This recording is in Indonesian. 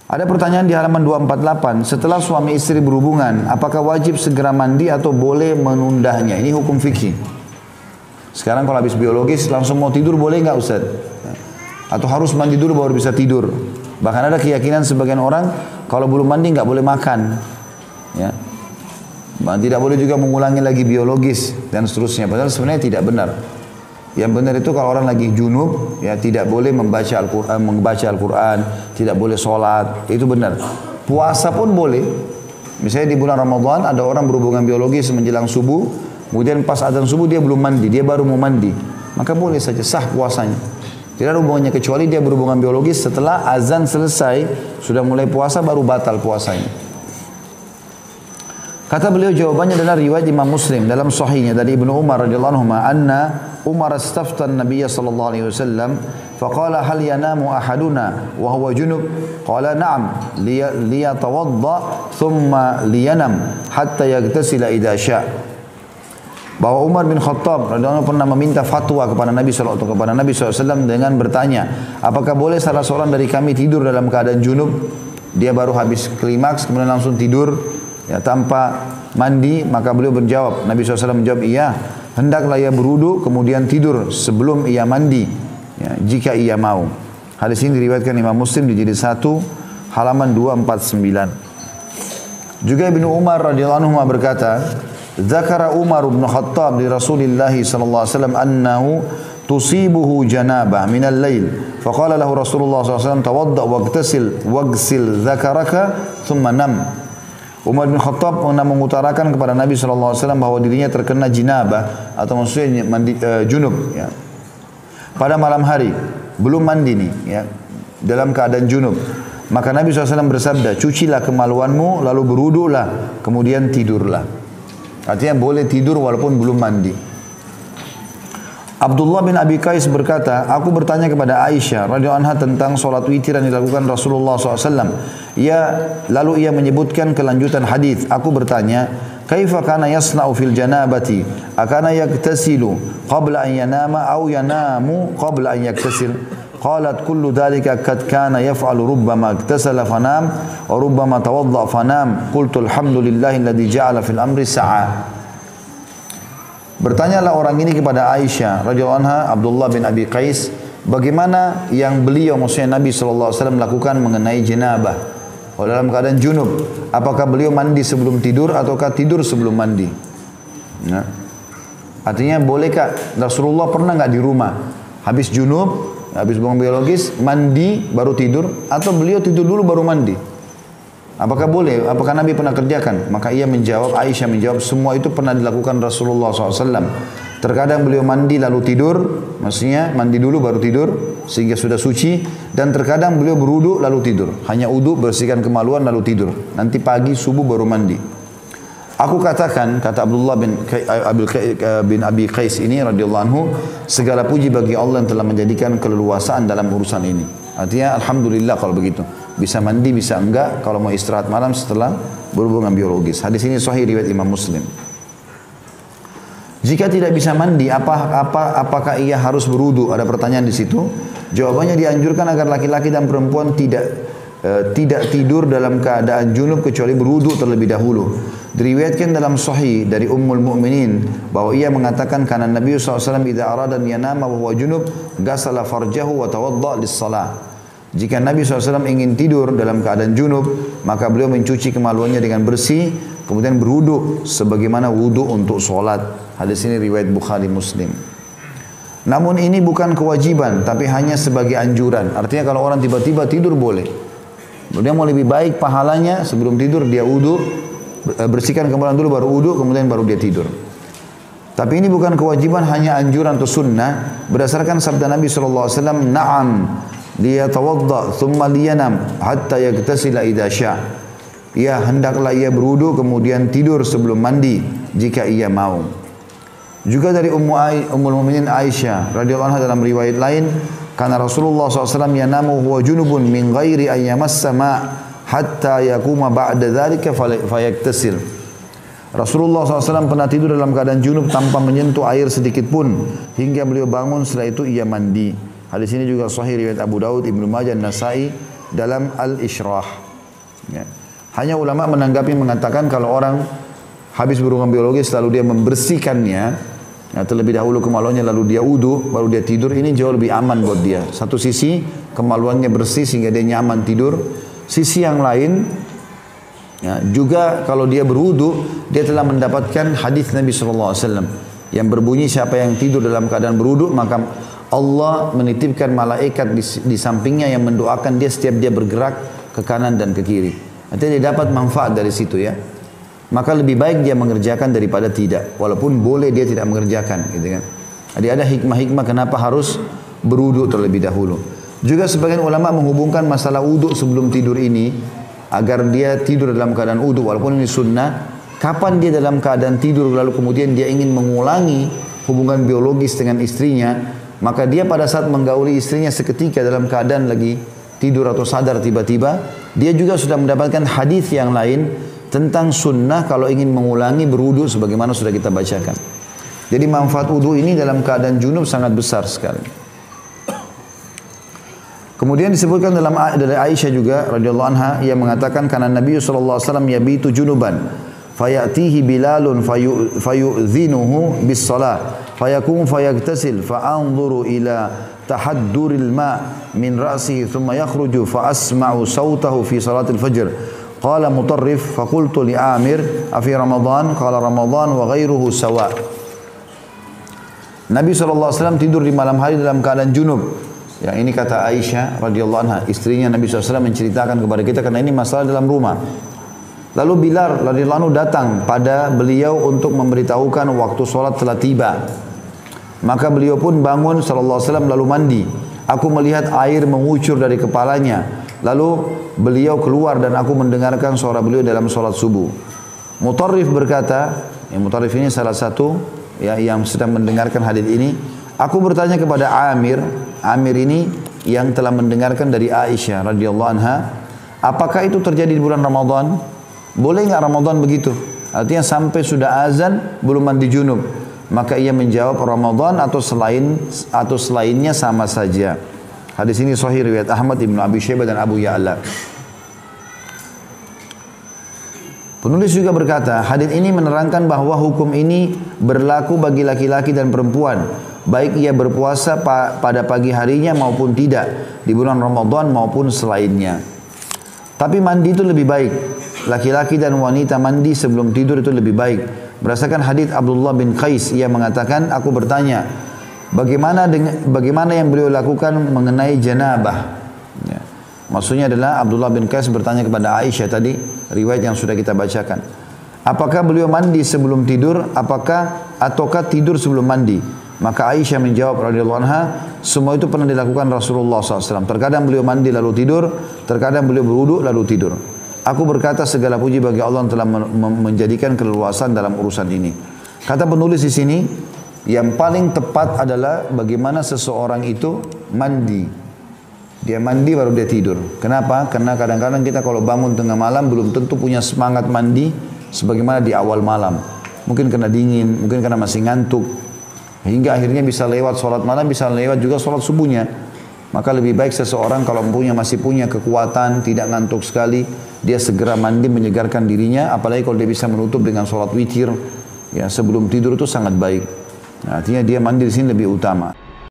Ada pertanyaan di halaman 248, setelah suami istri berhubungan, apakah wajib segera mandi atau boleh menundanya? Ini hukum fikih. Sekarang kalau habis biologis langsung mau tidur boleh nggak Ustaz? Atau harus mandi dulu baru bisa tidur? Bahkan ada keyakinan sebagian orang kalau belum mandi nggak boleh makan, ya. Tidak boleh juga mengulangi lagi biologis dan seterusnya. Padahal sebenarnya tidak benar. Yang benar itu kalau orang lagi junub, ya tidak boleh membaca Al-Quran, tidak boleh sholat, itu benar. Puasa pun boleh. Misalnya di bulan Ramadan ada orang berhubungan biologis menjelang subuh, kemudian pas adzan subuh dia belum mandi, dia baru mau mandi, maka boleh saja sah puasanya. Tidak ada hubungannya kecuali dia berhubungan biologis setelah azan selesai, sudah mulai puasa baru batal puasanya. Kata beliau jawabannya adalah riwayat Imam Muslim dalam sahihnya dari Ibnu Umar radhiyallahu anhu anna Umar istafta an-nabiy sallallahu alaihi wasallam faqala hal yanamu ahaduna wa huwa junub qala na'am liyatawadda thumma liyanam hatta yaghtasila idza syaa. Bahwa Umar bin Khattab radhiyallahu anhu pernah meminta fatwa kepada Nabi sallallahu alaihi wasallam dengan bertanya, apakah boleh salah seorang dari kami tidur dalam keadaan junub? Dia baru habis klimaks kemudian langsung tidur, ya, tanpa mandi. Maka beliau menjawab, Nabi SAW menjawab, iya, hendaklah ia berwudu kemudian tidur sebelum ia mandi, ya, jika ia mau. Hadis ini diriwayatkan Imam Muslim di jilid 1 halaman 249. Juga Ibnu Umar radhiyallahu anhu berkata, Zakara Umar bin Khattab li Rasulillah sallallahu alaihi wasallam annahu tusibuhu janabah min al-lail. Faqala lahu Rasulullah sallallahu alaihi wasallam tawadda waghsil zakaraka thumma nam. Umar bin Khattab pernah mengutarakan kepada Nabi SAW bahwa dirinya terkena jinabah atau maksudnya junub, ya, pada malam hari, belum mandi nih, ya, dalam keadaan junub. Maka Nabi SAW bersabda, cucilah kemaluanmu lalu berwudulah kemudian tidurlah. Artinya boleh tidur walaupun belum mandi. Abdullah bin Abi Qais berkata, aku bertanya kepada Aisyah radhiyallahu anha tentang solat witir yang dilakukan Rasulullah SAW. Lalu ia menyebutkan kelanjutan hadis. Aku bertanya, kaifa kana yasna'u fil janabati? Akana yaktasilu qabla an yanama aw yanamu qabla an yaktasil? Qalat kullu dhalika kad kana yaf'alu rubbama iktasala fanam wa rubbama tawadda fanam. Qultu alhamdulillahi alladhi ja'ala fil amri sa'a. Bertanyalah orang ini kepada Aisyah radhiyallahu anha, Abdullah bin Abi Qais, bagaimana yang beliau maksudnya Nabi SAW lakukan mengenai jenabah dalam keadaan junub. Apakah beliau mandi sebelum tidur ataukah tidur sebelum mandi? Nah, artinya bolehkah Rasulullah pernah nggak di rumah habis junub, habis buang biologis, mandi baru tidur, atau beliau tidur dulu baru mandi? Apakah boleh? Apakah Nabi pernah kerjakan? Maka ia menjawab, Aisyah menjawab, semua itu pernah dilakukan Rasulullah SAW. Terkadang beliau mandi lalu tidur, maksudnya mandi dulu baru tidur, sehingga sudah suci. Dan terkadang beliau berwudu lalu tidur. Hanya wudu, bersihkan kemaluan lalu tidur. Nanti pagi subuh baru mandi. Aku katakan, kata Abdullah bin Abi Qais ini radhiyallahu anhu, segala puji bagi Allah yang telah menjadikan keleluasaan dalam urusan ini. Artinya alhamdulillah kalau begitu. Bisa mandi, bisa enggak kalau mau istirahat malam setelah berhubungan biologis. Hadis ini sahih riwayat Imam Muslim. Jika tidak bisa mandi, apakah ia harus berwudu? Ada pertanyaan di situ. Jawabannya dianjurkan agar laki-laki dan perempuan tidak tidur dalam keadaan junub kecuali berwudu terlebih dahulu. Diriwayatkan dalam sahih dari Ummul Mukminin bahwa ia mengatakan karena Nabi SAW idza arada an yanama wa huwa junub ghasala farjahu wa tawadda lis-shalah. Jika Nabi SAW ingin tidur dalam keadaan junub, maka beliau mencuci kemaluannya dengan bersih, kemudian berwudu sebagaimana wudu untuk sholat. Hadis ini riwayat Bukhari Muslim. Namun ini bukan kewajiban, tapi hanya sebagai anjuran. Artinya kalau orang tiba-tiba tidur boleh. Dia mau lebih baik pahalanya sebelum tidur dia wudu, bersihkan kemaluan dulu baru wudu, kemudian baru dia tidur. Tapi ini bukan kewajiban, hanya anjuran atau sunnah berdasarkan sabda Nabi SAW, na'am liyatawadda thumma liyanam hatta yaghtasila idza syaa. Ya, hendaklah ia berwudu kemudian tidur sebelum mandi jika ia mau. Juga dari Ummul Mukminin Aisyah radhiyallahu anha dalam riwayat lain, karena Rasulullah SAW yanamu huwa junubun min ghairi an yamassa ma hatta yakuma ba'da dzalika fayaktasil. Rasulullah SAW pernah tidur dalam keadaan junub tanpa menyentuh air sedikit pun hingga beliau bangun, setelah itu ia mandi. Hadis ini juga sahih riwayat Abu Daud, Ibnu Majah, Nasai dalam Al-Ishrah. Ya. Hanya ulama menanggapi mengatakan kalau orang habis berhubungan biologis lalu dia membersihkannya, ya, terlebih dahulu kemaluannya lalu dia wudu, baru dia tidur, ini jauh lebih aman buat dia. Satu sisi kemaluannya bersih sehingga dia nyaman tidur. Sisi yang lain, ya, juga kalau dia berwudu, dia telah mendapatkan hadis Nabi SAW yang berbunyi siapa yang tidur dalam keadaan berwudu maka Allah menitipkan malaikat di sampingnya yang mendoakan dia setiap dia bergerak ke kanan dan ke kiri. Artinya dia dapat manfaat dari situ ya. Maka lebih baik dia mengerjakan daripada tidak. Walaupun boleh dia tidak mengerjakan, gitu kan. Jadi ada hikmah-hikmah kenapa harus berwudu terlebih dahulu. Juga sebagian ulama menghubungkan masalah wudu sebelum tidur ini agar dia tidur dalam keadaan wudu walaupun ini sunnah. Kapan dia dalam keadaan tidur lalu kemudian dia ingin mengulangi hubungan biologis dengan istrinya, maka dia pada saat menggauli istrinya seketika dalam keadaan lagi tidur atau sadar tiba-tiba, dia juga sudah mendapatkan hadis yang lain tentang sunnah kalau ingin mengulangi berwudu sebagaimana sudah kita bacakan. Jadi manfaat wudu ini dalam keadaan junub sangat besar sekali. Kemudian disebutkan dari Aisyah juga radhiyallahu anha yang mengatakan karena Nabi sallallahu alaihi wasallam yabitu junuban fayatihi Bilalun fayu'dhinuhu bis-salah fayakum fayagtasil fa'anzuru ila tahadduril ma' min ra'sihi thumma yakhruju fa asma'u sawtahu fi salatil fajr. Qala Mutarrif faqultu li Amir afi Ramadan qala Ramadan wa ghairuhu sawa. Nabi SAW tidur di malam hari dalam keadaan junub. Ya, ini kata Aisyah radhiyallahu anha, istrinya Nabi SAW menceritakan kepada kita karena ini masalah dalam rumah. Lalu Bilal radhiyallahu anhu datang pada beliau untuk memberitahukan waktu sholat telah tiba. Maka beliau pun bangun sallallahu alaihi wasallam lalu mandi. Aku melihat air mengucur dari kepalanya. Lalu beliau keluar dan aku mendengarkan suara beliau dalam sholat subuh. Mutarrif berkata, Mutarrif ini salah satu ya, yang sedang mendengarkan hadis ini. Aku bertanya kepada Amir ini yang telah mendengarkan dari Aisyah radhiyallahu anha, apakah itu terjadi di bulan Ramadan? Boleh enggak Ramadan begitu? Artinya sampai sudah azan belum mandi junub. Maka ia menjawab Ramadan atau selainnya sama saja. Hadis ini sahih riwayat Ahmad, Ibnu Abi Syaibah dan Abu Ya'la. Penulis juga berkata, hadis ini menerangkan bahwa hukum ini berlaku bagi laki-laki dan perempuan, baik ia berpuasa pada pagi harinya maupun tidak, di bulan Ramadan maupun selainnya. Tapi mandi itu lebih baik. Laki-laki dan wanita mandi sebelum tidur itu lebih baik. Berdasarkan hadis Abdullah bin Qais, ia mengatakan, aku bertanya, bagaimana yang beliau lakukan mengenai janabah? Ya. Maksudnya adalah Abdullah bin Qais bertanya kepada Aisyah tadi, riwayat yang sudah kita bacakan. Apakah beliau mandi sebelum tidur, ataukah tidur sebelum mandi? Maka Aisyah menjawab radhiyallahu anha, semua itu pernah dilakukan Rasulullah SAW. Terkadang beliau mandi lalu tidur, terkadang beliau berwudu lalu tidur. Aku berkata segala puji bagi Allah yang telah menjadikan keleluasan dalam urusan ini. Kata penulis di sini, yang paling tepat adalah bagaimana seseorang itu mandi. Dia mandi baru dia tidur. Kenapa? Karena kadang-kadang kita kalau bangun tengah malam belum tentu punya semangat mandi sebagaimana di awal malam. Mungkin karena dingin, mungkin karena masih ngantuk. Hingga akhirnya bisa lewat sholat malam, bisa lewat juga sholat subuhnya. Maka lebih baik seseorang kalau masih punya kekuatan, tidak ngantuk sekali, dia segera mandi menyegarkan dirinya, apalagi kalau dia bisa menutup dengan sholat witir, ya sebelum tidur itu sangat baik. Nah, artinya dia mandi di sini lebih utama.